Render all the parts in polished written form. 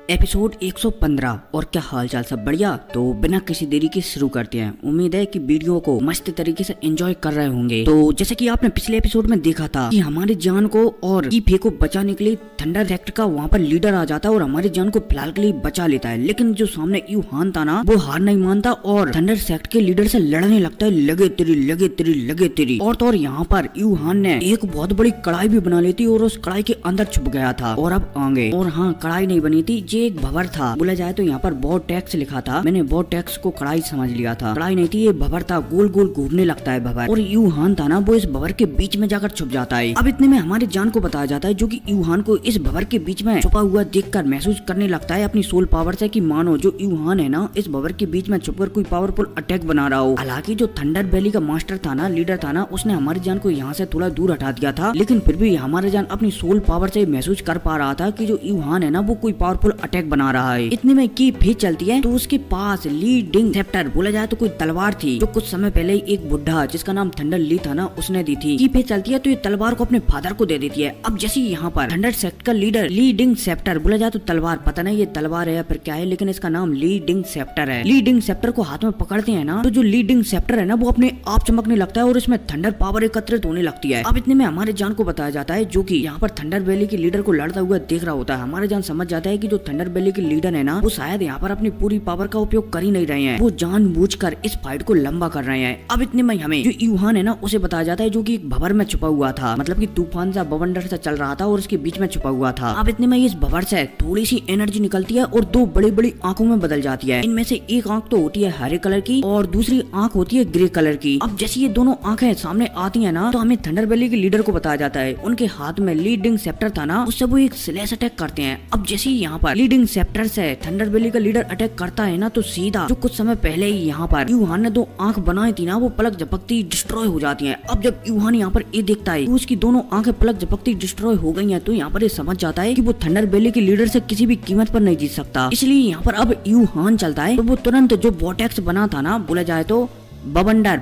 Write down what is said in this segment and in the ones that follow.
Episode 115। और क्या हाल चाल, सब बढ़िया। तो बिना किसी देरी के शुरू करते हैं। उम्मीद है कि वीडियो को मस्त तरीके से एंजॉय कर रहे होंगे। तो जैसे कि आपने पिछले एपिसोड में देखा था कि हमारे जान को और ईफे को बचाने के लिए थंडर सेक्टर का वहाँ पर लीडर आ जाता है और हमारे जान को फिलहाल के लिए बचा लेता है। लेकिन जो सामने यूहान था ना, वो हार नहीं मानता और थंडर सेक्टर के लीडर से लड़ने लगता है। लगे तेरी लगे तेरी लगे तेरी। और तो और यहाँ पर यूहान ने एक बहुत बड़ी कढ़ाई भी बना ली थी और उस कढ़ाई के अंदर छुप गया था। और अब आगे और हाँ, कढ़ाई नहीं बनी थी, ये एक भवर था। बोला जाए तो यहाँ पर बोर्टेक्स लिखा था, मैंने बोर्टेक्स को कढ़ाई समझ लिया था। कढ़ाई नहीं थी, ये भवर था। गोल गोल घूमने लगता है भवर। और यूहान था ना, वो इस भवर के बीच में जाकर छुप जाता है। अब इतने में हमारे जान को बताया जाता है, जो कि यूहान को इस भवर के बीच में छुपा हुआ देखकर महसूस करने लगता है अपनी सोल पावर से कि मानो जो यूहान है ना, इस भवर के बीच में छुपकर कोई पावरफुल अटैक बना रहा हो। हालांकि जो थंडर वैली का मास्टर था ना, लीडर था ना, उसने हमारी जान को यहाँ से थोड़ा दूर हटा दिया था। लेकिन फिर भी हमारे जान अपनी सोल पावर से महसूस कर पा रहा था कि जो यूहान है ना, वो कोई पावरफुल अटैक बना रहा है। इतने में की फिर चलती है तो उसके पास लीडिंग सेप्टर, बोला जाए तो कोई तलवार थी, जो कुछ समय पहले एक बुढ़ा जिसका नाम थंडर ली था ना, उसने दी थी। की फिर चलती है तो ये तलवार को अपने फादर को दे देती है। अब जैसे यहाँ पर थंडर सेक्टर का लीडर लीडिंग सेप्टर, बोला जाए तो तलवार, पता नहीं ये तलवार है या फिर क्या है, लेकिन इसका नाम लीडिंग सेप्टर है। लीडिंग सेप्टर को हाथ में पकड़ते हैं ना, तो जो लीडिंग सेप्टर है ना, वो अपने आप चमकने लगता है और इसमें थंडर पावर एकत्रित होने लगती है। अब इतने में हमारे जान को बताया जाता है, जो कि यहाँ पर थंडर वैली के लीडर को लड़ता हुआ देख रहा होता है। हमारे जान समझ जाता है कि जो थंडर वैली के लीडर है ना, वो शायद यहाँ पर अपनी पूरी पावर का उपयोग कर ही नहीं रहे हैं, वो जानबूझकर इस फाइट को लंबा कर रहे हैं। अब इतने में हमें जो यूहान है ना, उसे बताया जाता है, जो कि एक भवर में छुपा हुआ था, मतलब कि तूफान सा बवंडर सा चल रहा था और उसके बीच में छुपा हुआ था। अब इतने में इस भवर से थोड़ी सी एनर्जी निकलती है और दो बड़ी बड़ी आंखों में बदल जाती है। इनमें से एक आंख तो होती है हरे कलर की और दूसरी आंख होती है ग्रे कलर की। अब जैसे ये दोनों आंखें सामने आती है ना, तो हमें थंडर वैली के लीडर को बताया जाता है, उनके हाथ में लीडिंग सेप्टर था ना, उससे वो एक स्लैश अटैक करते हैं। अब जैसे यहाँ पर लीडिंग सेप्टर से थंडर वैली का लीडर अटैक करता है ना, तो सीधा जो कुछ समय पहले ही यहाँ पर यूहान ने दो आंख बनाई थी ना, वो पलक झपकती डिस्ट्रॉय हो जाती हैं। अब जब यूहान यहाँ पर ये देखता है तो उसकी दोनों आंखें पलक झपकती डिस्ट्रॉय हो गई हैं, तो यहाँ पर ये समझ जाता है कि वो थंडर वैली के लीडर से किसी भी कीमत पर नहीं जीत सकता। इसलिए यहाँ पर अब यूहान चलता है, तो वो तुरंत जो बोर्टेक्स बना था ना, बोला जाए तो भवंडर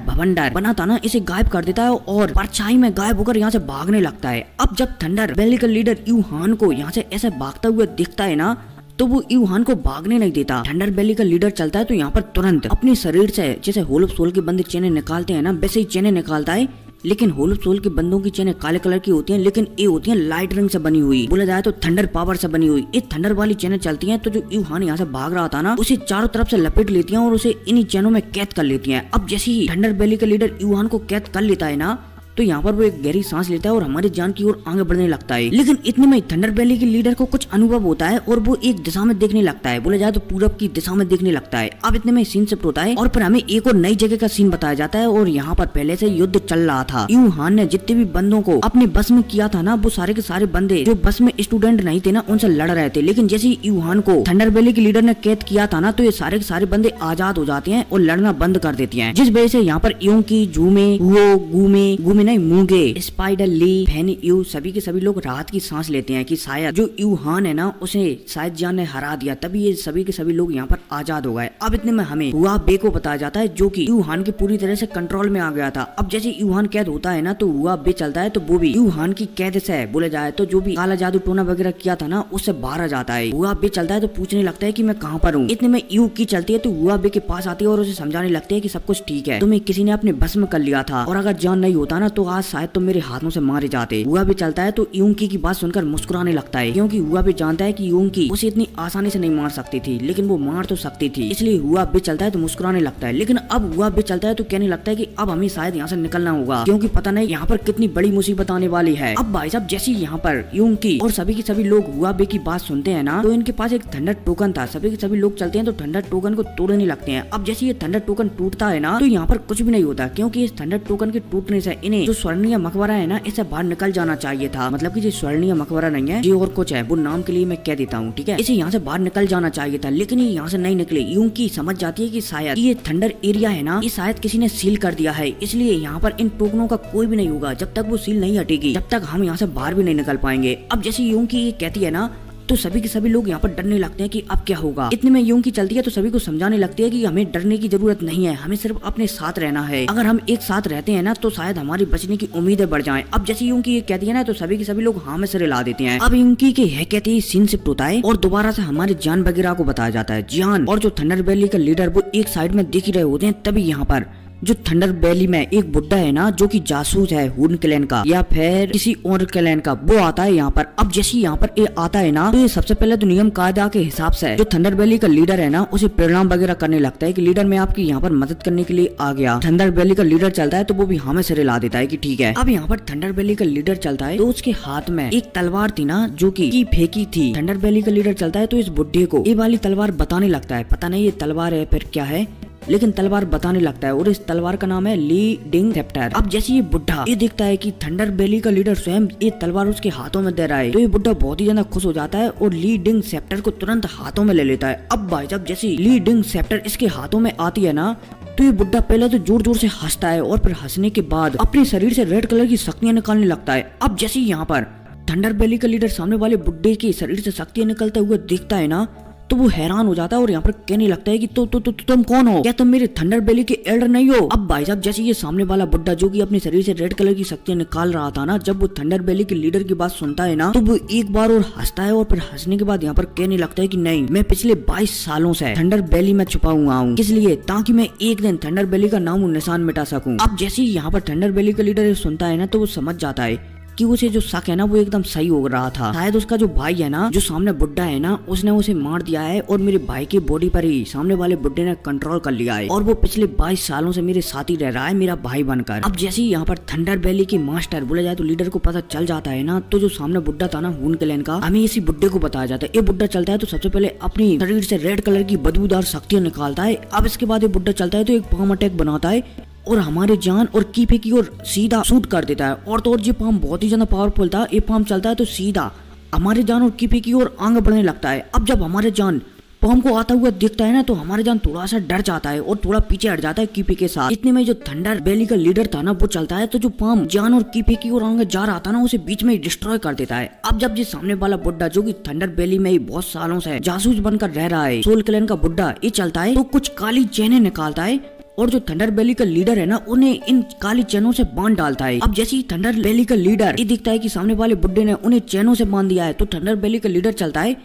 बना था ना, इसे गायब कर देता है और परछाई में गायब होकर यहाँ से भागने लगता है। अब जब थंडर वैली का लीडर यूहान को यहाँ से ऐसे भागता हुआ दिखता है ना, तो वो यूहान को भागने नहीं देता। थंडर वैली का लीडर चलता है तो यहाँ पर तुरंत अपने शरीर से जैसे होल ऑफ सोल के बंदे चेने निकालते हैं ना, वैसे ही चेने निकालता है। लेकिन होल ऑफ सोल के बंदों की चेनें काले कलर की होती हैं, लेकिन ये होती हैं लाइट रंग से बनी हुई, बोला जाए तो थंडर पावर से बनी हुई। ये थंडर वाली चेनें चलती हैं तो जो यूहान यहाँ से भाग रहा था ना, उसे चारों तरफ से लपेट लेती हैं और उसे इन्हीं चेनों में कैद कर लेती हैं। अब जैसे ही थंडर वैली का लीडर यूहान को कैद कर लेता है ना, तो यहाँ पर वो एक गहरी सांस लेता है और हमारी जान की ओर आगे बढ़ने लगता है। लेकिन इतने में थंडर वैली के लीडर को कुछ अनुभव होता है और वो एक दिशा में देखने लगता है, बोला जाए तो पूरब की दिशा में देखने लगता है। अब इतने में सीन शिफ्ट होता है और फिर हमें एक और नई जगह का सीन बताया जाता है और यहाँ पर पहले से युद्ध चल रहा था। यूहान ने जितने भी बंदों को अपने बस में किया था ना, वो सारे के सारे बंदे जो बस में स्टूडेंट नहीं थे ना, उनसे लड़ रहे थे। लेकिन जैसे ही यूहान को थंडर वैली के लीडर ने कैद किया था ना, तो ये सारे के सारे बंदे आजाद हो जाते हैं और लड़ना बंद कर देते हैं, जिस वजह से यहाँ पर योंकी, जूमे, गूमे नहीं, मूंगे, स्पाइडर, ली, फैनी, यू सभी के सभी लोग राहत की सांस लेते हैं कि शायद जो यूहान है ना, उसे शायद जान ने हरा दिया, तभी ये सभी के सभी लोग यहाँ पर आजाद हो गए। अब इतने में हमें हुआ बे को बताया जाता है, जो कि यूहान के पूरी तरह से कंट्रोल में आ गया था। अब जैसे यूहान कैद होता है ना, तो हुआ बे चलता है, तो वो भी यूहान की कैद से, बोले जाए तो जो भी काला जादू टोना वगैरह किया था ना, उससे बाहर आ जाता है। हुआ बे चलता है तो पूछने लगता है कि मैं कहाँ पर हूँ। इतने में यू की चलती है तो हुआ बे के पास आती है और उसे समझाने लगती है कि सब कुछ ठीक है, तुम्हें किसी ने अपने बस में कर लिया था और अगर जान नहीं होता ना, तो आज शायद तुम मेरे हाथों से मारे जाते। हुआ भी चलता है तो योंकी की बात सुनकर मुस्कुराने लगता है, क्योंकि हुआ भी जानता है कि योंकी उसे इतनी आसानी से नहीं मार सकती थी, लेकिन वो मार तो सकती थी। इसलिए हुआ भी चलता है तो मुस्कुराने लगता है। लेकिन अब हुआ भी चलता है तो कहने लगता है कि अब हमें शायद यहाँ से निकलना होगा, क्योंकि पता नहीं यहाँ पर कितनी बड़ी मुसीबत आने वाली है। अब भाई साहब, जैसे यहाँ पर योंकी और सभी के सभी लोग हुआ बे की बात सुनते हैं ना, तो इनके पास एक थंडर टोकन था। सभी के सभी लोग चलते हैं तो थंडर टोकन को तोड़ने लगते हैं। अब जैसे ये थंडर टोकन टूटता है ना, तो यहाँ पर कुछ भी नहीं होता, क्योंकि इस थंडर टोकन के टूटने से इन्हें जो स्वर्णीय मकबरा है ना, इससे बाहर निकल जाना चाहिए था। मतलब कि ये स्वर्णीय मकबरा नहीं है, ये और कुछ है, वो नाम के लिए मैं कह देता हूँ, ठीक है। इसे यहाँ से बाहर निकल जाना चाहिए था, लेकिन ये यहाँ से नहीं निकले। योंकी समझ जाती है कि शायद ये थंडर एरिया है ना, ये शायद किसी ने सील कर दिया है, इसलिए यहाँ पर इन टोकनों का कोई भी नहीं होगा। जब तक वो सील नहीं हटेगी, जब तक हम यहाँ से बाहर भी नहीं निकल पाएंगे। अब जैसे योंकी ये कहती है ना, तो सभी के सभी लोग यहाँ पर डरने लगते हैं कि अब क्या होगा। इतने में यूं की चलती है तो सभी को समझाने लगती है कि हमें डरने की जरूरत नहीं है, हमें सिर्फ अपने साथ रहना है। अगर हम एक साथ रहते हैं ना तो शायद हमारी बचने की उम्मीदें बढ़ जाएं। अब जैसे यूं की ये कहती है ना तो सभी के सभी लोग हाँ में सिर हिला देते हैं। अब यूं की है कहते ही सीन शिफ्ट होता है और दोबारा से हमारे जान वगैरह को बताया जाता है। जान और जो थंडर वैली का लीडर वो एक साइड में दिख ही रहे होते हैं। तभी यहाँ पर जो थंडर वैली में एक बुड्ढा है ना जो कि जासूस है हुन क्लैन का या फिर किसी और क्लैन का, वो आता है यहाँ पर। अब जैसे यहाँ पर ये आता है ना तो ये सबसे पहले तो नियम कायदा के हिसाब से जो थंडर वैली का लीडर है ना उसे प्रणाम वगैरह करने लगता है कि लीडर मैं आपकी यहाँ पर मदद करने के लिए आ गया। थंडर वैली का लीडर चलता है तो वो भी हमें सिर हिला देता है कि ठीक है। अब यहाँ पर थंडर वैली का लीडर चलता है तो उसके हाथ में एक तलवार थी ना जो की फेंकी थी। थंडर वैली का लीडर चलता है तो इस बुड्ढे को ये वाली तलवार बताने लगता है। पता नहीं ये तलवार है फिर क्या है, लेकिन तलवार बताने लगता है और इस तलवार का नाम है ली डिंग सेप्टर। अब जैसे ये बुढ़ा ये देखता है कि थंडर वैली का लीडर स्वयं ये तलवार उसके हाथों में दे रहा है तो ये बुढ़ा बहुत ही ज्यादा खुश हो जाता है और ली डिंग सेप्टर को तुरंत हाथों में ले लेता है। अब भाई साहब जैसे ली डिंग सेप्टर इसके हाथों में आती है ना तो ये बुढ़ा पहले तो जोर जोर से हंसता है और फिर हंसने के बाद अपने शरीर से रेड कलर की शक्तियां निकालने लगता है। अब जैसे यहाँ पर थंडर वैली का लीडर सामने वाले बुड्ढे के शरीर से शक्तियां निकलते हुए देखता है ना तो वो हैरान हो जाता है और यहाँ पर कहने लगता है कि तुम कौन हो, क्या तुम मेरे थंडर वैली के एल्डर नहीं हो। अब भाई साहब जैसे ये सामने वाला बुड्ढा जो कि अपने शरीर से रेड कलर की शक्तियां निकाल रहा था ना, जब वो थंडर वैली के लीडर की बात सुनता है ना तो वो एक बार और हंसता है और फिर हंसने के बाद यहाँ पर कहने लगता है कि नहीं, मैं पिछले 22 सालों से थंडर वैली में छुपा हुआ हूँ, इसलिए ताकि मैं एक दिन थंडर वैली का नाम और निशान मिटा सकूँ। अब जैसे ही यहाँ पर थंडर वैली का लीडर सुनता है ना तो वो समझ जाता है कि उसे जो शक है ना वो एकदम सही हो रहा था। शायद उसका जो भाई है ना जो सामने बुड्ढा है ना उसने उसे मार दिया है और मेरे भाई की बॉडी पर ही सामने वाले बुड्ढे ने कंट्रोल कर लिया है और वो पिछले 22 सालों से मेरे साथ ही रह रहा है मेरा भाई बनकर। अब जैसे ही यहाँ पर थंडर वैली के मास्टर बोला जाए तो लीडर को पता चल जाता है ना तो जो सामने बुड्ढा था ना हुन क्लैन का, हमें इसी बुड्ढे को बताया जाता है। ये बुड्ढा चलता है तो सबसे पहले अपनी शरीर से रेड कलर की बदबूदार शक्तियां निकालता है। अब इसके बाद ये बुड्ढा चलता है तो एक पाम अटैक बनाता है और हमारे जान और कीपे की ओर सीधा शूट कर देता है। और तो और ये पाम बहुत ही ज्यादा पावरफुल था। ये पाम चलता है तो सीधा हमारे जान और कीपे की ओर आगे बढ़ने लगता है। अब जब हमारे जान पाम को आता हुआ दिखता है ना तो हमारे जान थोड़ा सा डर जाता है और थोड़ा पीछे हट जाता है कीपे के साथ। इतने में जो थंडर वैली का लीडर था ना वो चलता है तो जो पाम जान और कीपे की ओर आगे जा रहा था ना उसे बीच में ही डिस्ट्रॉय कर देता है। अब जब ये सामने वाला बुड्ढा जो कि थंडर वैली में ही बहुत सालों से जासूस बनकर रह रहा है, सोल क्लैन का बुड्ढा, ये चलता है तो कुछ काली चैनें निकालता है और जो थंडर वैली का लीडर है ना उन्हें इन काली चैनों से बांध डालता है। अब जैसे ही थंडर वैली का लीडर ये दिखता है कि सामने वाले बुड्ढे ने उन्हें चैनों से बांध दिया है तो थंडर वैली का लीडर चलता है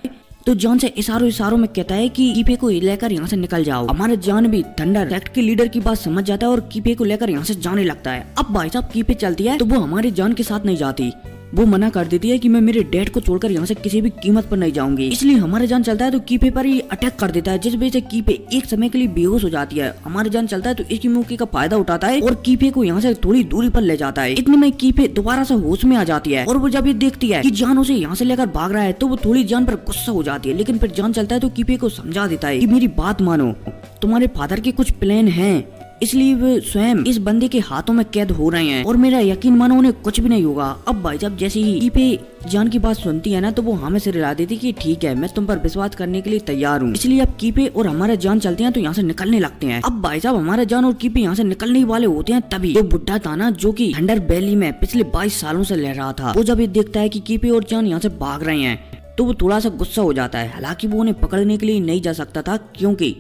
तो जान से इशारों में कहता है कि कीपे को लेकर यहाँ से निकल जाओ। हमारे जान भी थंडर सेक्ट के लीडर की बात समझ जाता है और कीपे को लेकर यहाँ से जाने लगता है। अब भाई साहब कीपे चलती है तो वो हमारे जान के साथ नहीं जाती, वो मना कर देती है कि मैं मेरे डैड को छोड़कर यहाँ से किसी भी कीमत पर नहीं जाऊंगी। इसलिए हमारे जान चलता है तो कीपे पर ही अटैक कर देता है जिस वजह से कीपे एक समय के लिए बेहोश हो जाती है। हमारे जान चलता है तो इसकी मौके का फायदा उठाता है और कीपे को यहाँ से थोड़ी दूरी पर ले जाता है। इतने में कीपे दोबारा से होश में आ जाती है और वो जब ये देखती है कि जान उसे यहाँ से लेकर भाग रहा है तो वो थोड़ी जान पर गुस्सा हो जाती है। लेकिन फिर जान चलता है तो कीपे को समझा देता है कि मेरी बात मानो, तुम्हारे फादर के कुछ प्लान हैं इसलिए वे स्वयं इस बंदे के हाथों में कैद हो रहे हैं और मेरा यकीन मानो उन्हें कुछ भी नहीं होगा। अब भाई साहब जैसे ही कीपे जान की बात सुनती है ना तो वो हमें से रिला देती कि ठीक है मैं तुम पर विश्वास करने के लिए तैयार हूँ। इसलिए अब कीपे और हमारे जान चलते हैं तो यहाँ से निकलने लगते हैं। अब भाई साहब हमारे जान और कीपे यहाँ से निकलने वाले होते हैं तभी जो बुड्ढा था ना जो की थंडर वैली में पिछले 22 सालों से रह रहा था, वो जब ये देखता है की कीपे और जान यहाँ से भाग रहे हैं तो वो थोड़ा सा गुस्सा हो जाता है। हालांकि वो उन्हें पकड़ने के लिए नहीं जा सकता था क्योंकि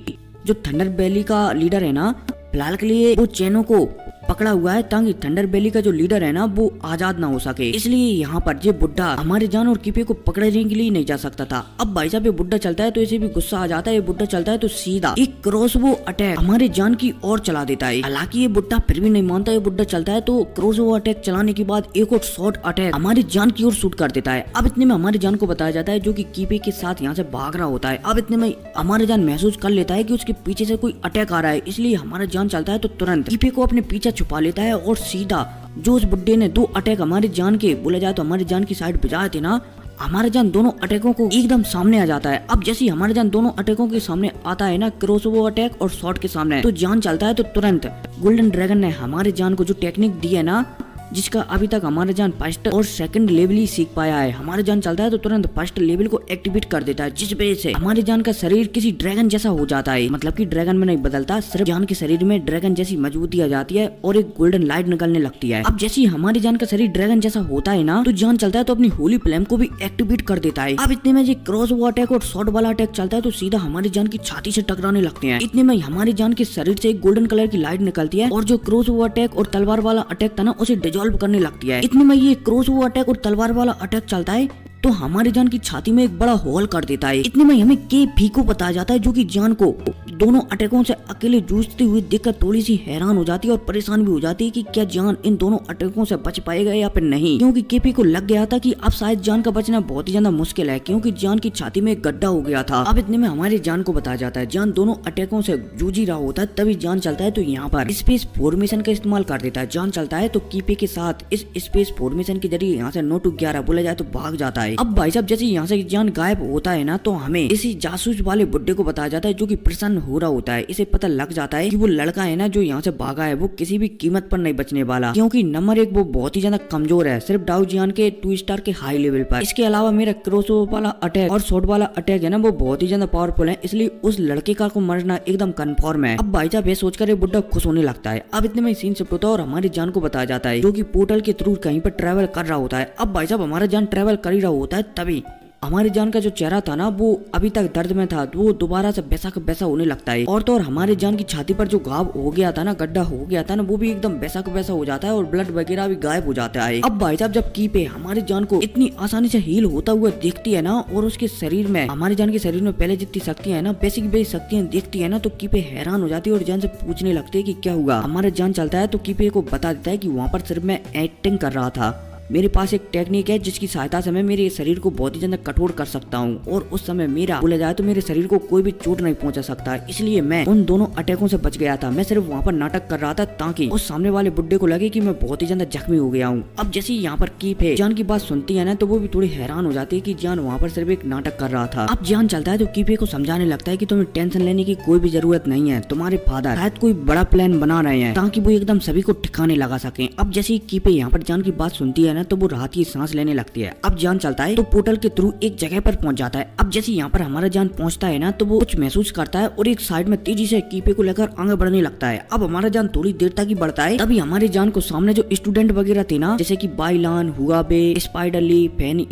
जो थंडर वैली का लीडर है ना फिलहाल के लिए वो चैनों को पकड़ा हुआ है ताकि थंडर वैली का जो लीडर है ना वो आजाद ना हो सके। इसलिए यहाँ पर ये बुड्ढा हमारे जान और कीपे को पकड़ने के लिए नहीं जा सकता था। अब भाई साहब ये बुड्ढा चलता है तो इसे भी गुस्सा आ जाता है। ये बुड्ढा चलता है तो सीधा एक क्रॉसबो अटैक हमारे जान की ओर चला देता है। हालांकि ये बुड्ढा फिर भी नहीं मानता। ये बुड्ढा चलता है तो क्रॉसबो अटैक चलाने के बाद एक और शॉर्ट अटैक हमारी जान की ओर शूट कर देता है। अब इतने में हमारे जान को बताया जाता है जो की कीपे के साथ यहाँ से भाग रहा होता है। अब इतने में हमारे जान महसूस कर लेता है की उसके पीछे से कोई अटैक आ रहा है। इसलिए हमारा जान चलता है तो तुरंत कीपे को अपने पीछे छुपा लेता है और सीधा जो उस बुड्ढे ने 2 अटैक हमारे जान के बोला जाए तो हमारे जान की साइड बजाए थे ना, हमारे जान दोनों अटैकों को एकदम सामने आ जाता है। अब जैसे हमारे जान दोनों अटैकों के सामने आता है ना क्रॉसबो अटैक और शॉट के सामने, तो जान चलता है तो तुरंत गोल्डन ड्रैगन ने हमारे जान को जो टेक्निक दी है ना जिसका अभी तक हमारा जान फर्स्ट और सेकंड लेवल ही सीख पाया है। हमारा जान चलता है तो तुरंत फर्स्ट लेवल को एक्टिवेट कर देता है, जिस वजह से हमारे जान का शरीर किसी ड्रैगन जैसा हो जाता है। मतलब कि ड्रैगन में नहीं बदलता, सिर्फ जान के शरीर में ड्रैगन जैसी मजबूती आ जाती है और एक गोल्डन लाइट निकलने लगती है। अब जैसे हमारे जान का शरीर ड्रैगन जैसा होता है ना, तो जान चलता है तो अपनी होली फ्लेम को भी एक्टिवेट कर देता है। अब इतने में ये क्रॉस अटैक और शॉर्ट वाला अटैक चलता है तो सीधा हमारी जान की छाती से टकराने लगते हैं। इतने में हमारी जान के शरीर से एक गोल्डन कलर की लाइट निकलती है और जो क्रॉस अटैक और तलवार वाला अटैक था ना, उसे डिजोल्व करने लगती है। इतने में ये क्रॉस अटैक और तलवार वाला अटैक चलता है तो हमारी जान की छाती में एक बड़ा होल कर देता है। इतने में हमें के फीको बताया जाता है, जो कि जान को दोनों अटैकों से अकेले जूझती हुई देखकर थोड़ी सी हैरान हो जाती है और परेशान भी हो जाती है कि क्या जान इन दोनों अटैकों से बच पाएगा या फिर नहीं, क्योंकि केपी को लग गया था कि अब शायद जान का बचना बहुत ही ज्यादा मुश्किल है, क्योंकि जान की छाती में एक गड्ढा हो गया था। अब इतने में हमारे जान को बताया जाता है जान दोनों अटैकों से जूझ ही रहा होता है, तभी जान चलता है तो यहाँ पर स्पेस फॉर्मेशन का इस्तेमाल कर देता है। जान चलता है तो कीपे के साथ इस स्पेस फॉर्मेशन के जरिए यहाँ से 9 to 11 बोला जाए तो भाग जाता है। अब भाई साहब जैसे यहाँ से जान गायब होता है ना, तो हमें इसी जासूस वाले बुड्ढे को बताया जाता है, जो कि प्रसन्न हो रहा होता है। इसे पता लग जाता है कि वो लड़का है ना जो यहाँ से भागा है, वो किसी भी कीमत पर नहीं बचने वाला, क्योंकि नंबर 1 वो बहुत ही ज्यादा कमजोर है, सिर्फ डाउ जियान के 2 स्टार के हाई लेवल पर। इसके अलावा मेरा क्रॉसओवर वाला अटैक और शॉट वाला अटैक है ना, वो बहुत ही ज्यादा पावरफुल है, इसलिए उस लड़के का को मरना एकदम कन्फर्म है। अब भाई साहब ये सोचकर ये बुड्ढा खुश होने लगता है। अब इतने में सीन शिफ्ट होता है और हमारी जान को बताया जाता है, जो कि पोर्टल के थ्रू कहीं पर ट्रैवल कर रहा होता है। अब भाई साहब हमारा जान ट्रैवल कर ही रहा होता है, तभी हमारी जान का जो चेहरा था ना, वो अभी तक दर्द में था, वो दोबारा से वैसा का वैसा होने लगता है। और तो और हमारे जान की छाती पर जो घाव हो गया था ना, गड्ढा हो गया था ना, वो भी एकदम वैसा का वैसा हो जाता है और ब्लड वगैरह भी गायब हो जाता है। अब भाई साहब जब कीपे हमारी जान को इतनी आसानी से हील होता हुआ देखती है ना, और उसके शरीर में हमारी जान के शरीर में पहले जितनी शक्तियां है ना, बेसिक बेसिक शक्तियां देखती है ना, तो कीपे हैरान हो जाती है और जान से पूछने लगती है कि क्या हुआ। हमारा जान चलता है तो कीपे को बता देता है कि वहाँ पर सिर्फ मैं एक्टिंग कर रहा था, मेरे पास एक टेक्निक है जिसकी सहायता से मैं मेरे शरीर को बहुत ही ज्यादा कठोर कर सकता हूँ, और उस समय मेरा बोला जाए तो मेरे शरीर को कोई भी चोट नहीं पहुंचा सकता, इसलिए मैं उन दोनों अटैकों से बच गया था। मैं सिर्फ वहाँ पर नाटक कर रहा था ताकि उस सामने वाले बुड्ढे को लगे कि मैं बहुत ही ज्यादा जख्मी हो गया हूँ। अब जैसे यहाँ पर कीपे जान की बात सुनती है ना, तो वो भी थोड़ी हैरान हो जाती है कि जान वहाँ पर सिर्फ एक नाटक कर रहा था। अब जान चलता है तो कीपे को समझाने लगता है कि तुम्हें टेंशन लेने की कोई भी जरूरत नहीं है, तुम्हारे फादर शायद कोई बड़ा प्लान बना रहे हैं ताकि वो एकदम सभी को ठिकाने लगा सके। अब जैसे कीपे यहाँ पर जान की बात सुनती है ना, तो वो राहत की सांस लेने लगती है। अब जान चलता है तो पोर्टल के थ्रू एक जगह पर पहुंच जाता है। अब जैसे यहाँ पर हमारा जान पहुंचता है ना, तो वो कुछ महसूस करता है और एक साइड में तेजी से कीपे को लेकर आगे बढ़ने लगता है। अब हमारा जान थोड़ी देर तक ही बढ़ता है, तभी हमारे जान को सामने जो स्टूडेंट वगैरह थे ना, जैसे कि बाइलान, हुआबे, स्पाइडरली, फैन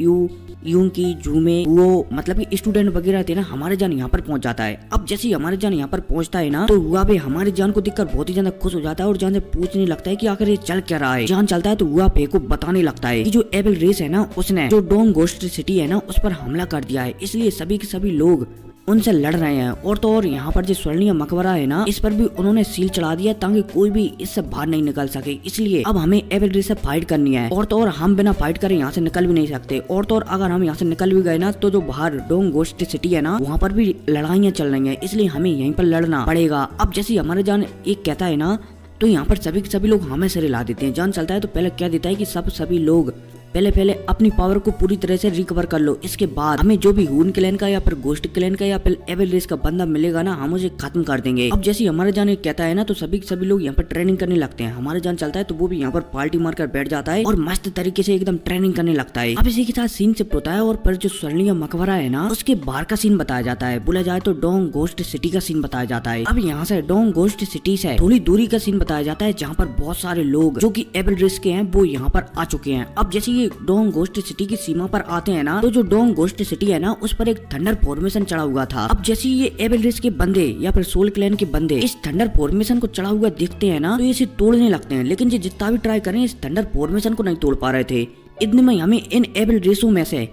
यूंकी, जूमे, वो मतलब कि स्टूडेंट वगैरह थे ना, हमारे जान यहाँ पर पहुंच जाता है। अब जैसे हमारे जान यहाँ पर पहुंचता है ना, तो हुआबे हमारे जान को देखकर बहुत ही ज्यादा खुश हो जाता है और जान से पूछने लगता है कि आखिर ये चल क्या रहा है। जान चलता है तो हुआबे को बताने लगता है कि जो एबल रेस है ना, उसने जो डोंग गोस्ट सिटी है ना, उस पर हमला कर दिया है, इसलिए सभी के सभी लोग उनसे लड़ रहे हैं। और तो और यहाँ पर जो स्वर्णीय मकबरा है ना, इस पर भी उन्होंने सील चढ़ा दिया ताकि कोई भी इससे बाहर नहीं निकल सके, इसलिए अब हमें एवेलरी से फाइट करनी है। और तो और हम बिना फाइट करे यहाँ से निकल भी नहीं सकते। और तो और अगर हम यहाँ से निकल भी गए ना, तो जो बाहर डोंग गोस्ट सिटी है ना, वहाँ पर भी लड़ाइयाँ चल रही है, इसलिए हमें यहीं पर लड़ना पड़ेगा। अब जैसे हमारे जान एक कहता है ना, तो यहाँ पर सभी के सभी लोग हमें सिर हिला देते हैं। जान चलता है तो पहले कह देता है कि सभी लोग पहले अपनी पावर को पूरी तरह से रिकवर कर लो, इसके बाद हमें जो भी हून क्लैन का या फिर गोस्ट क्लैन का या फिर एवेल रेस का बंदा मिलेगा ना, हम उसे खत्म कर देंगे। अब जैसे हमारे जान कहता है ना, तो सभी लोग यहाँ पर ट्रेनिंग करने लगते हैं। हमारे जान चलता है तो वो भी यहाँ पर पार्टी मारकर बैठ जाता है और मस्त तरीके से एकदम ट्रेनिंग करने लगता है। अब इसी के साथ सीन शिफ्ट होता है और पर जो स्वर्णीय मकबरा है ना, उसके बाहर का सीन बताया जाता है। बोला जाए तो डोंग गोस्ट सिटी का सीन बताया जाता है। अब यहाँ से डोंग गोस्ट सिटी से थोड़ी दूरी का सीन बताया जाता है, जहाँ पर बहुत सारे लोग जो की एवेल रेस के हैं वो यहाँ पर आ चुके हैं। अब जैसे ये डोंग गोस्ट सिटी की सीमा पर आते हैं ना, तो जो डोंग गोस्ट सिटी है ना, उस पर एक थंडर फॉर्मेशन चढ़ा हुआ था। अब जैसे ये एवेल रेस के बंदे या फिर सोल क्लैन के बंदे इस थंडर फॉर्मेशन को चढ़ा हुआ देखते हैं ना, तो ये इसे तोड़ने लगते हैं, लेकिन ये जितना भी ट्राई करें इस थंडर फॉर्मेशन को नहीं तोड़ पा रहे थे। इतने में हमें इन एवेल रेसों में से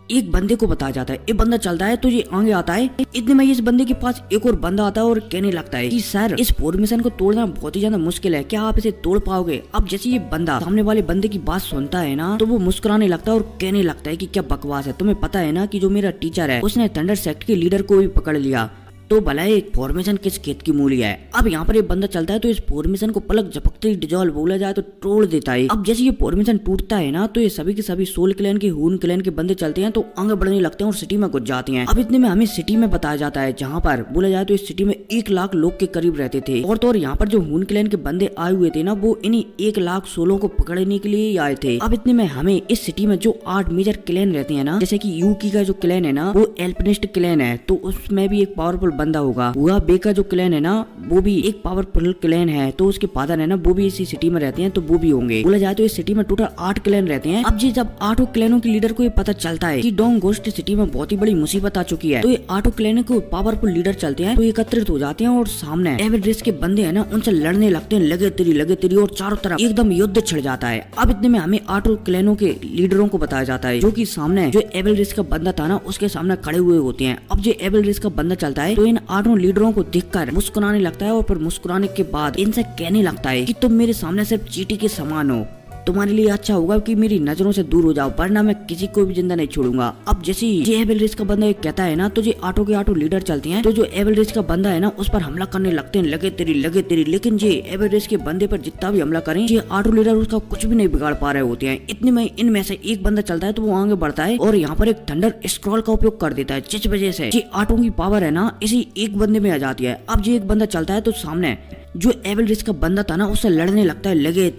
एक बंदे को बताया जाता है। एक बंदा चलता है तो ये आगे आता है। इतने में इस बंदे के पास एक और बंदा आता है और कहने लगता है कि सर, इस फॉर्मेशन को तोड़ना बहुत ही ज्यादा मुश्किल है, क्या आप इसे तोड़ पाओगे? अब जैसे ये बंदा सामने वाले बंदे की बात सुनता है ना, तो वो मुस्कुराने लगता है और कहने लगता है कि क्या बकवास है, तुम्हें पता है ना कि जो मेरा टीचर है उसने थंडर सेक्ट के लीडर को भी पकड़ लिया, तो भला एक फॉर्मेशन किस खेत की मूली है। अब यहाँ पर एक बंदा चलता है तो इस फॉर्मेशन को पलक झपकते ही डिजॉल्व बोला जाए तो तोड़ देता है। अब जैसे ये फॉर्मेशन टूटता है ना तो ये सभी के सभी सोल क्लैन के हून क्लैन के बंदे चलते हैं तो आगे बढ़ने लगते हैं और सिटी में घुस जाते हैं। अब इतने में हमें सिटी में बताया जाता है जहाँ पर बोला जाए तो इस सिटी में 1 लाख लोग के करीब रहते थे और तो यहाँ पर जो हून क्लैन के बंदे आए हुए थे ना वो इन्हीं 1 लाख सोलों को पकड़ने के लिए आए थे। अब इतने में हमें इस सिटी में जो 8 मेजर क्लैन रहते हैं ना, जैसे कि यूकी का जो क्लैन है ना वो एल्पिनिस्ट क्लैन है तो उसमें भी एक पावरफुल बंदा होगा। हुआ बे का जो क्लैन है ना वो भी एक पावरफुल क्लैन है तो उसके फादर है ना वो भी इसी सिटी में रहते हैं तो वो भी होंगे। बोला जाए तो इस सिटी में टोटल 8 क्लैन रहते हैं। अब जी जब 8 क्लैनों के लीडर को ये पता चलता है कि डोंग घोस्ट सिटी में बहुत ही बड़ी मुसीबत आ चुकी है तो ये 8 क्लैनों को पावरफुल लीडर चलते हैं तो एकत्रित हो जाते हैं और सामने एविल रेस के बंदे है ना उनसे लड़ने लगते हैं, लगे तेरी और चारों तरफ एकदम युद्ध छिड़ जाता है। अब इतने में हमें 8 क्लैनों के लीडरों को बताया जाता है जो कि सामने जो एविल रेस का बंदा था ना उसके सामने खड़े हुए होते हैं। अब जो एविल रेस का बंदा चलता है तो इन 8 लीडरों को देखकर मुस्कुराने लगता है और फिर मुस्कुराने के बाद इनसे कहने लगता है कि तुम मेरे सामने सिर्फ चींटी के समान हो, तुम्हारे लिए अच्छा होगा कि मेरी नजरों से दूर हो जाओ वरना मैं किसी को भी जिंदा नहीं छोड़ूंगा। अब जैसे ये एविल रेस का बंदा कहता है ना तो जो 8 के 8 लीडर चलते हैं तो जो एविल रेस का बंदा है ना उस पर हमला करने लगते हैं, लगे तेरी। लेकिन ये एविल रेस के बंदे पर जितना भी हमला करें ये 8 लीडर उसका कुछ भी नहीं बिगाड़ पा रहे होते हैं। इतने में इनमें से एक बंदा चलता है तो वो आगे बढ़ता है और यहाँ पर एक थंडर स्क्रॉल का उपयोग कर देता है जिस वजह से ये 8 की पावर है ना इसी एक बंदे में आ जाती है। अब ये एक बंदा चलता है तो सामने जो एविल रेस का बंदा था ना उससे लड़ने लगता है, लगे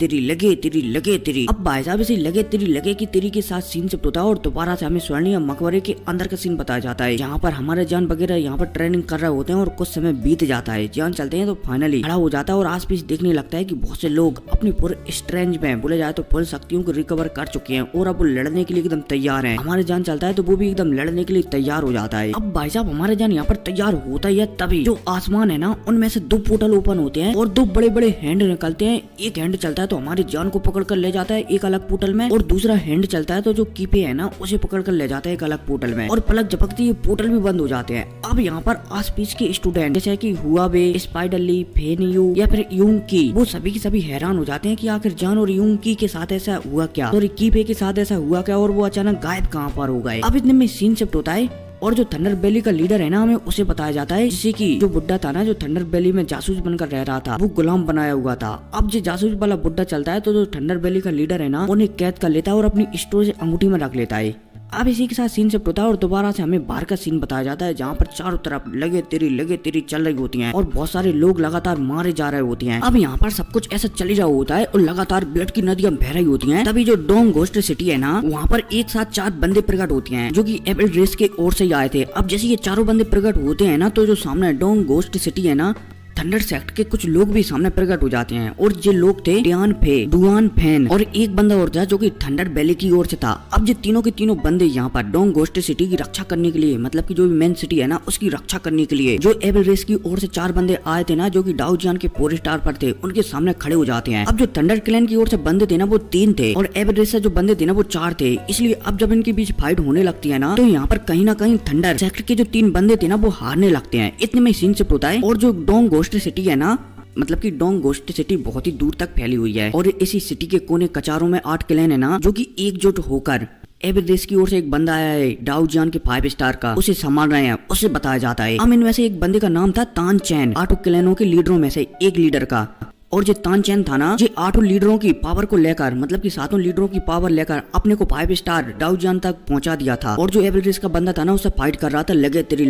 तेरी। अब भाई साहब इसे लगे की तेरी के साथ सीन से होता है और दोबारा से हमें स्वर्णीय मकबरे के अंदर का सीन बताया जाता है जहाँ पर हमारे जान वगैरह यहाँ पर ट्रेनिंग कर रहे होते हैं और कुछ समय बीत जाता है। जान चलते हैं तो फाइनली खड़ा हो जाता है और आस पास देखने लगता है कि बहुत से लोग अपनी पूरे स्ट्रेंज में बोले जाए तो फुल शक्तियों को रिकवर कर चुके हैं और अब वो लड़ने के लिए एकदम तैयार है। हमारे जान चलता है तो वो भी एकदम लड़ने के लिए तैयार हो जाता है। अब भाई साहब हमारे जान यहाँ पर तैयार होता है तभी जो आसमान है ना उनमें से 2 पोर्टल ओपन होते हैं और 2 बड़े हैंड निकलते हैं। एक हैंड चलता है तो हमारी जान को पकड़ कर ले जाता है एक अलग पोर्टल में और दूसरा हैंड चलता है तो जो कीपे है ना उसे पकड़ कर ले जाता है एक अलग पोर्टल में और पलक झपकती ये पोर्टल भी बंद हो जाते हैं। अब यहाँ पर आसपास के स्टूडेंट जैसे कि हुआबे, स्पाइडरली, फेनयू या फिर यूंकी वो सभी के सभी हैरान हो जाते हैं कि आखिर जान और यूंकी के साथ ऐसा हुआ क्या और कीपे के साथ ऐसा हुआ क्या और वो अचानक गायब कहाँ पर हो गए। अब इतने में सीन शिफ्ट होता है और जो थंडर वैली का लीडर है ना हमें उसे बताया जाता है जिसे कि जो बुड्ढा था ना जो थंडर वैली में जासूस बनकर रह रहा था वो गुलाम बनाया हुआ था। अब जो जासूस वाला बुड्ढा चलता है तो जो थंडर वैली का लीडर है ना उन्हें कैद कर लेता है और अपनी स्टोर से अंगूठी में रख लेता है। अब इसी के साथ सीन शिफ्ट होता है और दोबारा से हमें बाहर का सीन बताया जाता है जहाँ पर चारों तरफ लगे तेरी चल रही होती हैं और बहुत सारे लोग लगातार मारे जा रहे होते हैं। अब यहाँ पर सब कुछ ऐसा चली रहा होता है और लगातार ब्लड की नदियां बह रही होती हैं। तभी जो डोंग घोस्ट सिटी है ना वहाँ पर एक साथ 4 बंदे प्रकट होते हैं जो कि एविल रेस के ओर से आए थे। अब जैसे ये चारों बंदे प्रकट होते हैं ना तो जो सामने डोंग घोस्ट सिटी है ना थंडर सेक्ट के कुछ लोग भी सामने प्रकट हो जाते हैं और ये लोग थे डुआन फैन और एक बंदा और था जो कि थंडर वैली की ओर से था। अब ये तीनों के तीनों बंदे यहाँ पर डोंग घोस्ट सिटी की रक्षा करने के लिए मतलब कि जो मेन सिटी है ना उसकी रक्षा करने के लिए जो एविल रेस की ओर से 4 बंदे आए थे ना जो कि डाउजियान के 4 स्टार पर थे उनके सामने खड़े हो जाते हैं। अब जो थंडर क्लैन की ओर से बंदे थे ना वो 3 थे और एविल रेस से जो बंदे थे ना वो 4 थे। इसलिए अब जब इनके बीच फाइट होने लगती है ना तो यहाँ पर कहीं ना कहीं थंडर सेक्टर के जो 3 बंदे थे ना वो हारने लगते हैं। इतने में सीन शिफ्ट होता है और जो डोंग घोस्ट सिटी है ना मतलब कि डोंग घोस्ट सिटी बहुत ही दूर तक फैली हुई है और इसी सिटी के कोने कचारों में 8 क्लैन है ना जो कि एकजुट होकर एविल रेस की ओर से एक बंदा आया है डाउजियान के 5 स्टार का उसे संभाल रहे हैं उसे बताया जाता है। हम इनमें से एक बंदे का नाम था तान चैन 8 क्लैनों के लीडरों में से एक लीडर का और जो तानचैन था ना ये 8 लीडरों की पावर को लेकर मतलब कि 7 लीडरों की पावर लेकर अपने को 5 स्टार डाउजियान तक पहुंचा दिया था और जो एविल रेस का बंदा था ना उससे फाइट कर रहा था लगे तेरी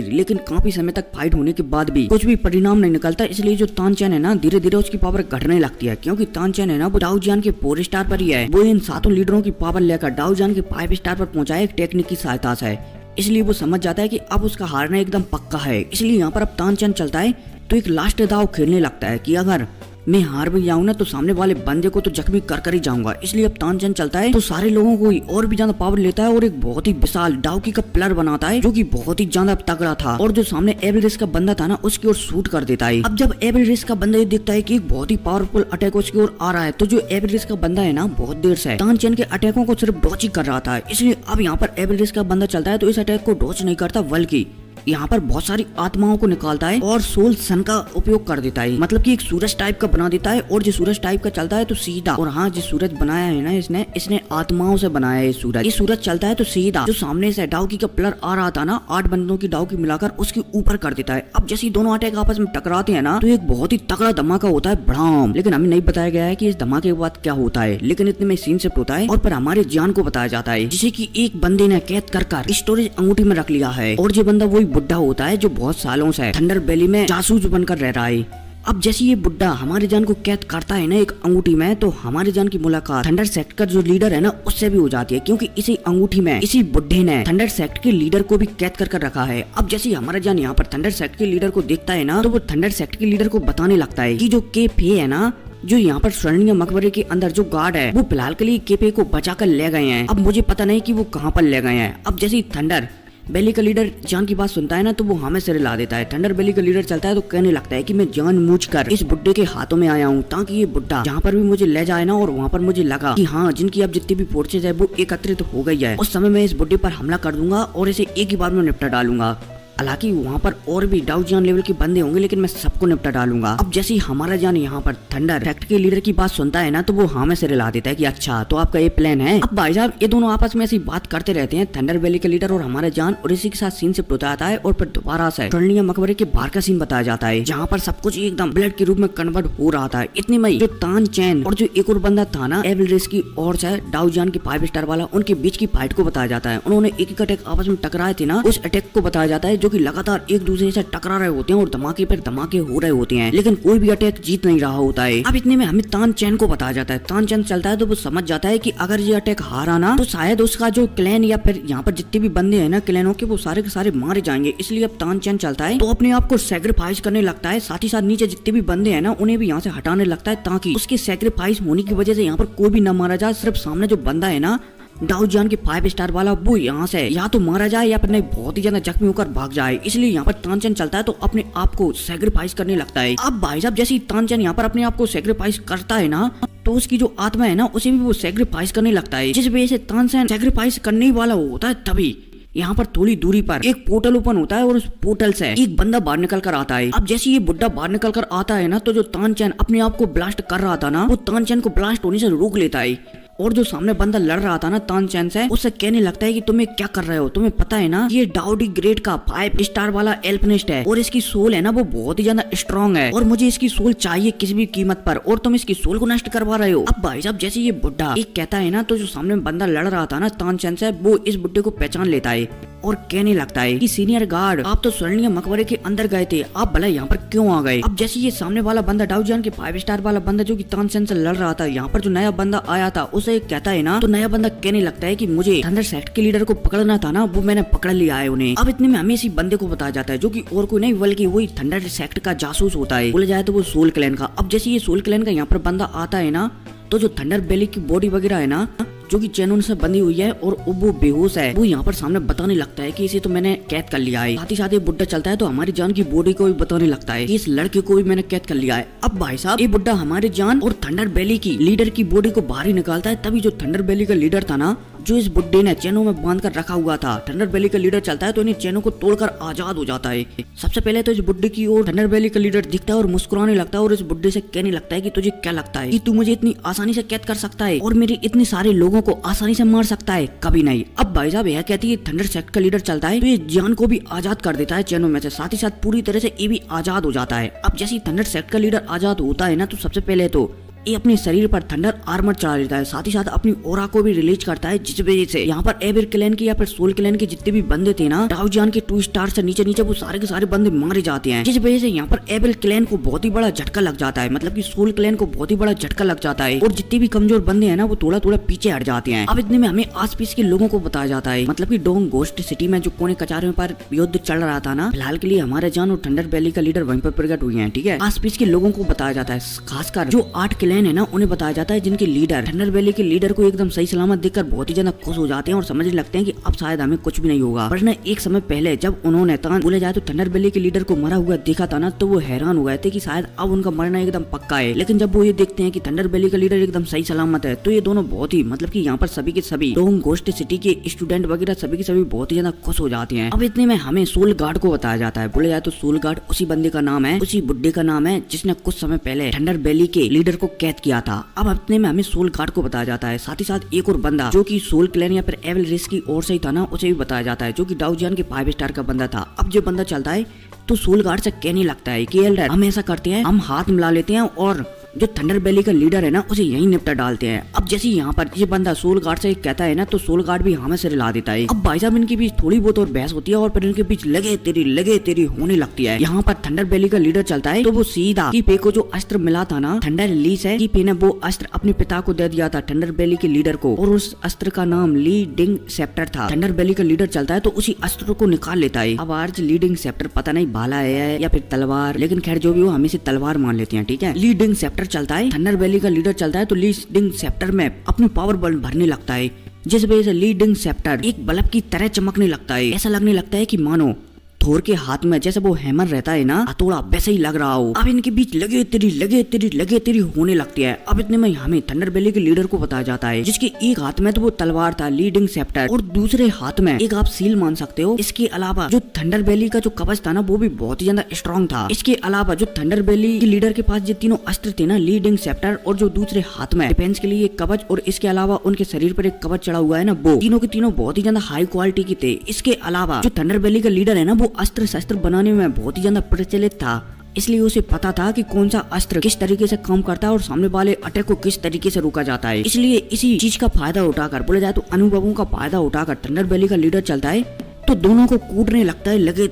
लेकिन काफी समय तक फाइट होने के बाद भी कुछ भी परिणाम नहीं निकलता। इसलिए जो तानचैन है ना धीरे धीरे उसकी पावर घटने लगती है क्योंकि तानचैन है ना वो डाउजियान के 4 स्टार पर ही है। वो इन 7 लीडरों की पावर लेकर डाउजियान के 5 स्टार पर पहुंचा एक टेक्निक की सहायता से। इसलिए वो समझ जाता है कि अब उसका हारना एकदम पक्का है। इसलिए यहाँ पर अब तानचैन चलता है तो एक लास्ट दाव खेलने लगता है कि अगर मैं हार भी जाऊँ ना तो सामने वाले बंदे को तो जख्मी कर ही जाऊंगा। इसलिए अब तानचैन चलता है तो सारे लोगों को और भी ज्यादा पावर लेता है और एक बहुत ही विशाल डाउकी का प्लर बनाता है जो कि बहुत ही ज्यादा तगड़ा था और जो सामने एविल रेस का बंदा था ना उसकी ओर शूट कर देता है। अब जब एविल रेस का बंदा ये देखता है कि एक बहुत ही पावरफुल अटैक उसकी ओर आ रहा है तो जो एविल रेस का बंदा है ना बहुत देर से तानचैन के अटैकों को सिर्फ डॉच ही कर रहा था। इसलिए अब यहाँ पर एविल रेस का बंदा चलता है तो इस अटैक को डॉच नहीं करता बल्कि यहाँ पर बहुत सारी आत्माओं को निकालता है और सोल सन का उपयोग कर देता है, मतलब कि एक सूरज टाइप का बना देता है और जो सूरज टाइप का चलता है तो सीधा, और हाँ जो सूरज बनाया है ना इसने आत्माओं से बनाया है सूरज। ये सूरज चलता है तो सीधा जो सामने से डाउकी का प्लर आ रहा था ना 8 बंदों की डाउकी मिलाकर उसके ऊपर कर देता है। अब जैसे दोनों अटैक आपस में टकराते हैं ना तो एक बहुत ही तगड़ा धमाका होता है भड़ाम, लेकिन हमें नहीं बताया गया है कि इस धमाके के बाद क्या होता है, लेकिन इतने में सीन शिफ्ट होता है और पर हमारे जान को बताया जाता है जिसे कि एक बंदे ने कैद कर स्टोरेज अंगूठी में रख लिया है, और जो बंदा वही बुढ़ा होता है जो बहुत सालों से थंडर वैली में जासूस बनकर रह रहा है। अब जैसे ये बुड्ढा हमारे जान को कैद करता है ना एक अंगूठी में, तो हमारे जान की मुलाकात थंडर सेक्ट का जो लीडर है ना उससे भी हो जाती है, क्योंकि इसी अंगूठी में इसी बुड्ढे ने थंडर सेक्ट के लीडर को भी कैद कर रखा है। अब जैसे हमारा जान यहाँ पर थंडर सेक्ट के लीडर को देखता है ना तो वो थंडर सेक्ट के लीडर को बताने लगता है कि जो केफे है ना, जो यहाँ पर स्वर्णीय मकबरे के अंदर जो गार्ड है वो फिलहाल के लिए केपे को बचा कर ले गए हैं। अब मुझे पता नहीं कि वो कहाँ पर ले गए हैं। अब जैसे थंडर वैली का लीडर जान की बात सुनता है ना तो वो हमें सिर ला देता है। थंडर वैली का लीडर चलता है तो कहने लगता है कि मैं जानबूझकर इस बुड्ढे के हाथों में आया हूँ ताकि ये बुड्ढा जहाँ पर भी मुझे ले जाए ना, और वहाँ पर मुझे लगा कि हाँ जिनकी अब जितनी भी फोर्सेज है वो एकत्रित हो गई है, उस समय मैं इस बुड्ढे पर हमला कर दूंगा और इसे एक ही बार में निपटा डालूंगा। हालांकि वहाँ पर और भी डाउ जान लेवल के बंदे होंगे लेकिन मैं सबको निपटा डालूंगा। अब जैसे ही हमारा जान यहाँ पर थंडर सेक्ट के लीडर की बात सुनता है ना तो वो हमें सिर हिला देता है कि अच्छा तो आपका ये प्लान है। अब भाई साहब ये दोनों आपस में ऐसी बात करते रहते हैं, थंडर वैली के लीडर और हमारा जान, और इसी के साथ सीन से बताया जाता है और फिर दोबारा से स्वर्णीय मकबरे के बाहर का सीन बताया जाता है जहाँ पर सब कुछ एकदम ब्लड के रूप में कन्वर्ट हो रहा था। इतनी में जो तान चैन और जो एक और बंदा था ना एविल रेस की और से डाउ जान की 5 स्टार वाला, उनके बीच की फाइट को बताया जाता है। उन्होंने एक अटैक आपस में टकराए थे ना, उस अटैक को बताया जाता है जो की लगातार एक दूसरे से टकरा रहे होते हैं और धमाके पर धमाके हो रहे होते हैं, लेकिन कोई भी अटैक जीत नहीं रहा होता है। अब इतने में हमें तान चैन को बताया जाता है। तान चैन चलता है तो वो समझ जाता है कि अगर ये अटैक हारा ना तो शायद उसका जो क्लैन या फिर यहाँ पर जितने भी बंदे हैं ना क्लैनों के वो सारे के सारे मारे जाएंगे, इसलिए अब तान चैन चलता है तो अपने आप को सैक्रिफाइस करने लगता है। साथ ही साथ नीचे जितने भी बंदे हैं ना उन्हें भी यहाँ से हटाने लगता है ताकि उसके सैक्रिफाइस होने की वजह से यहाँ पर कोई भी न मारा जाए, सिर्फ सामने जो बंदा है ना डाउ जान के 5 स्टार वाला वो यहाँ से या तो मारा जाए या फिर नहीं बहुत ही ज्यादा जख्मी होकर भाग जाए। इसलिए यहाँ पर तानचन चलता है तो अपने आप को सैक्रिफाइस करने लगता है। अब भाई साहब जैसे ही तानचन यहाँ पर अपने आप को सैक्रिफाइस करता है ना तो उसकी जो आत्मा है ना उसे भी वो सैक्रिफाइस करने लगता है, जिस वजह से तानचन सैक्रिफाइस करने वाला होता है। तभी यहाँ पर थोड़ी दूरी पर एक पोर्टल ओपन होता है और उस पोर्टल से एक बंदा बाहर निकल कर आता है। अब जैसे ये बुड्ढा बाहर निकल कर आता है ना तो जो तानचन अपने आप को ब्लास्ट कर रहा था ना वो तानचन को ब्लास्ट होने से रोक लेता है, और जो सामने बंदा लड़ रहा था ना तानचैन से उससे कहने लगता है कि तुम्हें क्या कर रहे हो, तुम्हें पता है ना ये डाउडी ग्रेड का 5 स्टार वाला एल्पनिस्ट है और इसकी सोल है ना वो बहुत ही ज्यादा स्ट्रॉन्ग है और मुझे इसकी सोल चाहिए किसी भी कीमत पर, और तुम इसकी सोल को नष्ट करवा रहे हो। अब भाई साहब जैसे ये बुड्ढा एक कहता है ना तो जो सामने बंदा लड़ रहा था ना तानचैन से वो इस बुड्ढे को पहचान लेता है और कहने लगता है कि सीनियर गार्ड आप तो स्वर्णीय मकबरे के अंदर गए थे, आप भला यहाँ पर क्यों आ गए। अब जैसे ये सामने वाला बंदा डाउ जान के 5 स्टार वाला बंदा जो कि तानचैन से लड़ रहा था, यहाँ पर जो नया बंदा आया था उसे कहता है ना तो नया बंदा कहने लगता है कि मुझे थंडर सेक्ट के लीडर को पकड़ना था ना वो मैंने पकड़ लिया है उन्हें। अब इतने में हमें इसी बंदे को बताया जाता है जो कि और कोई नहीं बल्कि वही थंडर सेक्ट का जासूस होता है, बोला जाए तो वो सोल क्लैन का। अब जैसे ये सोल क्लैन का यहाँ पर बंदा आता है ना तो जो थंडर वैली की बॉडी वगैरह है ना जो कि चैनों से बंधी हुई है और वो बेहोश है, वो यहाँ पर सामने बताने लगता है कि इसे तो मैंने कैद कर लिया है। साथ ही साथ ये बुड्ढा चलता है तो हमारी जान की बॉडी को भी बताने लगता है कि इस लड़के को भी मैंने कैद कर लिया है। अब भाई साहब ये बुड्ढा हमारे जान और थंडर वैली की लीडर की बॉडी को बाहर ही निकालता है। तभी जो थंडर वैली का लीडर था ना जो इस बुड्ढे ने चैनों में बांध कर रखा हुआ था, थंडर वैली का लीडर चलता है तो इन्हें चैनों को तोड़कर आजाद हो जाता है। सबसे पहले तो इस बुड्ढे की ओर थंडर वैली का लीडर दिखता है और मुस्कुराने लगता है और इस बुड्ढे से कहने लगता है कि तुझे क्या लगता है कि तू मुझे इतनी आसानी से कैद कर सकता है और मेरे इतने सारे लोगों को आसानी से मार सकता है, कभी नहीं। अब भाई साहब यह कहती है थंडर सेक्ट का लीडर चलता है तो ये जान को भी आजाद कर देता है चैनों में से, साथ ही साथ पूरी तरह से ये भी आजाद हो जाता है। अब जैसे थंडर सेक्ट का लीडर आजाद होता है ना तो सबसे पहले तो ये अपने शरीर पर थंडर आर्मर चढ़ा लेता है, साथ ही साथ अपनी ओरा को भी रिलीज करता है, जिस वजह से यहाँ पर एबिर क्लैन के या फिर सोल क्लैन के जितने भी बंदे थे ना डाउ जान के 2 स्टार से नीचे नीचे वो सारे के सारे बंदे मारे जाते हैं, जिस वजह से यहाँ पर एबिर क्लैन को बहुत ही बड़ा झटका लग जाता है, मतलब कि सोल क्लैन को बहुत ही बड़ा झटका लग जाता है और जितने भी कमजोर बंदे हैं ना वो थोड़ा थोड़ा पीछे हट जाते हैं। अब इतने में हमें आस पास के लोगों को बताया जाता है, मतलब की डोंग गोस्ट सिटी में जो कोने कचारे पर युद्ध चल रहा था ना, फिलहाल के लिए हमारे जान और थंडर वैली का लीडर वहीं पर प्रकट हुए हैं। ठीक है, आस पास के लोगों को बताया जाता है, खासकर जो 8 क्लैन है ना उन्हें बताया जाता है, जिनके लीडर थंडर वैली के लीडर को एकदम सही सलामत देखकर बहुत ही ज्यादा खुश हो जाते हैं और समझने लगते हैं कि अब शायद हमें कुछ भी नहीं होगा। पर न एक समय पहले जब उन्होंने बोला जाए तो थंडर वैली के लीडर को मरा हुआ देखा था ना, तो वो हैरान हो गए थे कि शायद अब उनका मरना एकदम पक्का है। लेकिन जब वो ये देखते हैं कि थंडर वैली का लीडर एकदम सही सलामत है, तो ये दोनों बहुत ही मतलब कि यहाँ पर सभी के सभी लोग घोस्ट सिटी के स्टूडेंट वगैरह सभी के सभी बहुत ही ज्यादा खुश हो जाते हैं। अब इतने में हमें सोल गार्ड को बताया जाता है। बोला जाए तो सोल गार्ड उसी बंदे का नाम है, उसी बुड्ढे का नाम है जिसने कुछ समय पहले थंडर वैली के लीडर को कैद किया था। अब इतने में हमें सोल गार्ड को बताया जाता है। साथ ही साथ एक और बंदा जो कि सोल क्लैन या फिर एविल रेस की ओर से ही था ना, उसे भी बताया जाता है, जो कि डाउजियन के 5 स्टार का बंदा था। अब जो बंदा चलता है तो सोल गार्ड से कहने लगता है कि एल्डर हम ऐसा करते हैं, हम हाथ मिला लेते हैं और जो थंडर वैली का लीडर है ना उसे यहीं निपटा डालते हैं। अब जैसे यहाँ पर ये बंदा सोल गार्ड से कहता है ना, तो सोल गार्ड भी हमें से रिला देता है। अब भाई साहब इनके बीच थोड़ी बहुत और बहस होती है और फिर इनके बीच लगे तेरी होने लगती है। यहाँ पर थंडर वैली का लीडर चलता है तो वो सीधा कीपे को जो अस्त्र मिला था ना थंडर रिलीज है, कीपे ने वो अस्त्र अपने पिता को दे दिया था थंडर वैली के लीडर को, और उस अस्त्र का नाम लीडिंग सेप्टर था। थंडर वैली का लीडर चलता है तो उसी अस्त्र को निकाल लेता है। अब आज लीडिंग सेप्टर पता नहीं भाला है या फिर तलवार, लेकिन खैर जो भी हो हम इसे तलवार मान लेते हैं, ठीक है। लीडिंग सेप्टर चलता है, थंडर वैली का लीडर चलता है तो लीडिंग सेप्टर में अपनी पावर बल भरने लगता है, जिस वजह से लीडिंग सेप्टर एक बल्ब की तरह चमकने लगता है। ऐसा लगने लगता है कि मानो थोर के हाथ में जैसे वो हैमर रहता है ना हथौड़ा, वैसे ही लग रहा हो। अब इनके बीच लगे तेरी होने लगती है। अब इतने में हमें थंडर वैली के लीडर को बताया जाता है, जिसके एक हाथ में तो वो तलवार था लीडिंग सेप्टर और दूसरे हाथ में एक आप सील मान सकते हो। इसके अलावा जो थंडर वैली का जो कवच था ना वो भी बहुत ही ज्यादा स्ट्रॉन्ग था। इसके अलावा जो थंडर वैली के लीडर के पास जो तीनों अस्त्र थे ना, लीडिंग सेप्टर और जो दूसरे हाथ में डिफेंस के लिए एक कवच और इसके अलावा उनके शरीर पर एक कवच चढ़ा हुआ है ना, वो तीनों के तीनों बहुत ही ज्यादा हाई क्वालिटी के थे। इसके अलावा जो थंडर वैली का लीडर है ना वो अस्त्र शस्त्र बनाने में बहुत ही ज्यादा प्रचलित था, इसलिए उसे पता था कि कौन सा अस्त्र किस तरीके से काम करता है और सामने वाले अटैक को किस तरीके से रोका जाता है। इसलिए इसी चीज का फायदा उठाकर, बोला जाए तो अनुभवों का फायदा उठाकर थंडर वैली का लीडर चलता है तो दोनों को कूटने लगता है लगे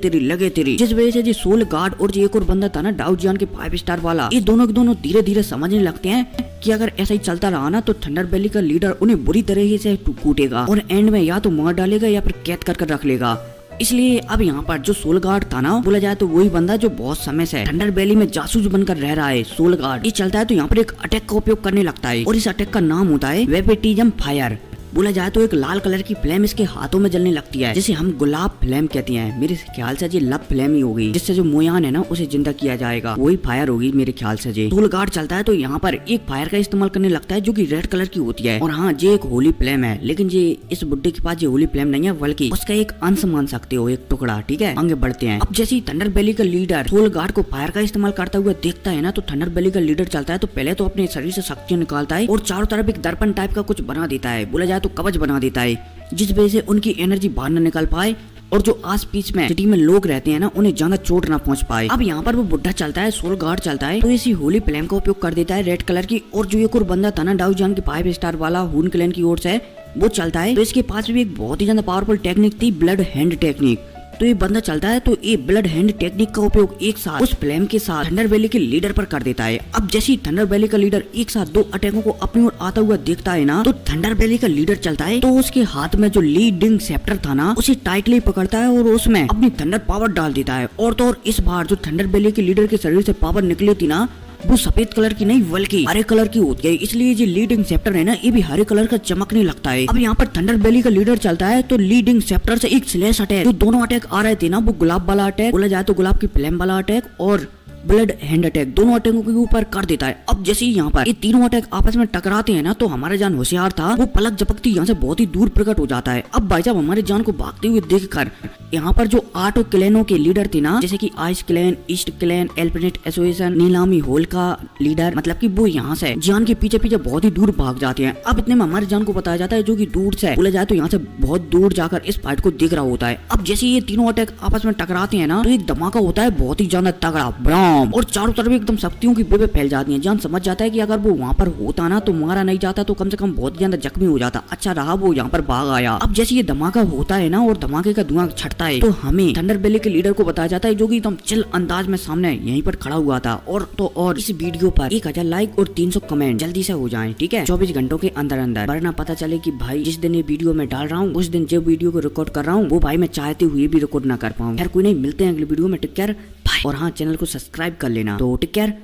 तेरी, जिस वजह से जो सोल गार्ड और जो एक और बंदा था ना डाउजियन के 5 स्टार वाला, ये दोनों के दोनों धीरे धीरे समझने लगते हैं कि अगर ऐसा ही चलता रहा ना तो थंडर वैली का लीडर उन्हें बुरी तरह से कूटेगा और एंड में या तो मार डालेगा या फिर कैद कर रख लेगा। इसलिए अब यहाँ पर जो सोल गार्ड था ना, बोला जाए तो वही बंदा जो बहुत समय से थंडर वैली में जासूस बनकर रह रहा है, सोल गार्ड, ये चलता है तो यहाँ पर एक अटैक का उपयोग करने लगता है और इस अटैक का नाम होता है वेपेटिज्म फायर। बोला जाए तो एक लाल कलर की फ्लेम इसके हाथों में जलने लगती है, जिसे हम गुलाब फ्लेम कहते हैं। मेरे ख्याल से ये लव फ्लेम ही होगी, जिससे जो मोयान है ना उसे जिंदा किया जाएगा, वही फायर होगी मेरे ख्याल से। जे सोल गार्ड चलता है तो यहाँ पर एक फायर का इस्तेमाल करने लगता है जो कि रेड कलर की होती है। और हाँ, ये एक होली फ्लेम है, लेकिन ये इस बुड्ढे के पास ये होली फ्लेम नहीं है, बल्कि उसका एक अंश मान सकते हो, एक टुकड़ा, ठीक है। आगे बढ़ते हैं। अब जैसे ही थंडर वैली का लीडर सोल गार्ड को फायर का इस्तेमाल करता हुआ देखता है ना, तो थंडर वैली का लीडर चलता है तो पहले तो अपने शरीर से शक्तियां निकालता है और चारों तरफ एक दर्पण टाइप का कुछ बना देता है, बोला जाए तो कवच बना देता है, जिस वजह से उनकी एनर्जी बाहर न निकल पाए और जो आस पास में सिटी में लोग रहते हैं ना उन्हें ज्यादा चोट ना पहुंच पाए। अब यहाँ पर वो बुड्ढा चलता है, सोल गार्ड चलता है तो इसी होली फ्लेम का उपयोग कर देता है रेड कलर की, और जो एक और बंदा था ना डाउजियन के 5 स्टार वाला हून क्लैन की ओर से, वो चलता है तो इसके पास भी एक बहुत ही ज्यादा पावरफुल टेक्निक थी, ब्लड हैंड टेक्निक। तो ये बंदा चलता है तो ये ब्लड हैंड टेक्निक का उपयोग एक साथ उस फ्लेम के साथ थंडर वैली के लीडर पर कर देता है। अब जैसे ही थंडर वैली का लीडर एक साथ 2 अटैकों को अपनी ओर आता हुआ देखता है ना, तो थंडर वैली का लीडर चलता है तो उसके हाथ में जो लीडिंग सेप्टर था ना उसे टाइटली पकड़ता है और उसमें अपनी थंडर पावर डाल देता है। और तो और इस बार जो थंडर वैली के लीडर के शरीर से पावर निकली थी ना, वो सफेद कलर की नहीं बल्कि हरे कलर की होती है, इसलिए जो लीडिंग सेप्टर है ना ये भी हरे कलर का चमकने लगता है। अब यहाँ पर थंडर वैली का लीडर चलता है तो लीडिंग सेप्टर से एक स्लैश अटैक, जो दोनों अटैक आ रहे थे ना, वो गुलाब वाला अटैक, बोला जाए तो गुलाब की फ्लेम वाला अटैक और ब्लड हैंड अटैक, दोनों अटैकों के ऊपर कर देता है। अब जैसे ही यहाँ पर ये तीनों अटैक आपस में टकराते हैं ना, तो हमारा जान होशियार था, वो पलक झपकती यहाँ से बहुत ही दूर प्रकट हो जाता है। अब भाई साहब हमारे जान को भागते हुए देखकर यहाँ पर जो 8 क्लैनों के लीडर थे ना, जैसे कि आइस क्लैन, ईस्ट क्लैन, एल्पिनेट एसोसिएशन, नीलामी होल का लीडर, मतलब कि वो यहाँ से जान के पीछे पीछे बहुत ही दूर भाग जाते हैं। अब इतने में हमारे जान को बताया जाता है, जो कि दूर से बोला जाए तो यहाँ से बहुत दूर जाकर इस फाइट को देख रहा होता है। अब जैसे ये तीनों अटैक आपस में टकराते हैं ना, तो एक धमाका होता है बहुत ही ज्यादा तगड़ा, ब्राम, और चारों तरफ एकदम शक्तियों की बेबे फैल जाती है। जान समझ जाता है कि अगर वो वहाँ पर होता ना तो मारा नहीं जाता तो कम से कम बहुत ज्यादा जख्मी हो जाता। अच्छा रहा वो यहाँ पर भाग आया। अब जैसे ये धमाका होता है ना और धमाके का धुआं छटता है, तो हमें थंडर वैली के लीडर को बताया जाता है, जो कि एकदम चिल अंदाज में सामने यहीं पर खड़ा हुआ था। और तो और इस वीडियो पर 1000 लाइक और 300 कमेंट जल्दी से हो जाएं, ठीक है, 24 घंटों के अंदर अंदर, वरना पता चले कि भाई जिस दिन ये वीडियो में डाल रहा हूँ उस दिन जो वीडियो को रिकॉर्ड कर रहा हूँ वो भाई मैं चाहते हुए भी रिकॉर्ड ना कर पाऊँ। खैर कोई नहीं, मिलते हैं अगले वीडियो में, टेक केयर, बाय। और हाँ, चैनल को सब्सक्राइब कर लेना, तो टेक केयर।